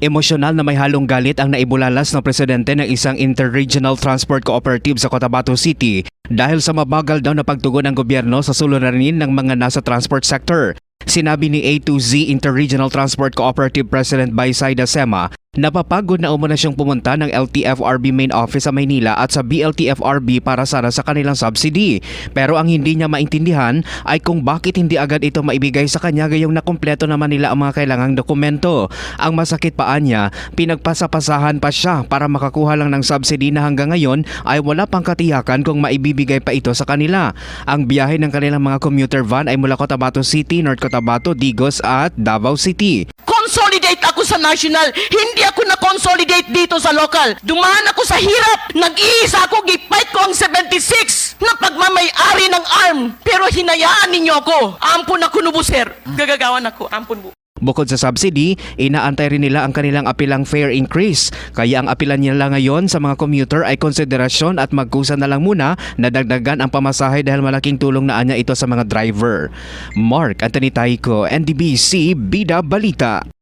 Emosyonal na may halong galit ang naibulalas ng presidente ng isang interregional transport cooperative sa Cotabato City dahil sa mabagal daw na pagtugon ng gobyerno sa suliranin ng mga nasa transport sector. Sinabi ni A2Z Interregional Transport Cooperative President Baysaida Sema, napapagod na umuna siyang pumunta ng LTFRB main office sa Maynila at sa BLTFRB para sana sa kanilang subsidy. Pero ang hindi niya maintindihan ay kung bakit hindi agad ito maibigay sa kanya gayong nakumpleto naman nila ang mga kailangang dokumento. Ang masakit pa niya, pinagpasapasahan pa siya para makakuha lang ng subsidy na hanggang ngayon ay wala pang katiyakan kung maibibigay pa ito sa kanila. Ang biyahe ng kanilang mga commuter van ay mula Cotabato City, North Cotabato, Digos at Davao City. Consolidate ako sa national, hindi ako na-consolidate dito sa local. Dumaan ako sa hirap, nag-iisa ako, gifight ko ang 76 na pagmamay-ari ng ARM. Pero hinayaan ninyo ako. Ampun ako nubo, sir. Gagagawan ako, ampun po. Bukod sa subsidy, inaantay rin nila ang kanilang apilang fare increase. Kaya ang apilan nila ngayon sa mga commuter ay konsiderasyon at magkusa na lang muna na dagdagan ang pamasahe dahil malaking tulong na anya ito sa mga driver. Mark Anthony Taico, NDBC Bida Balita.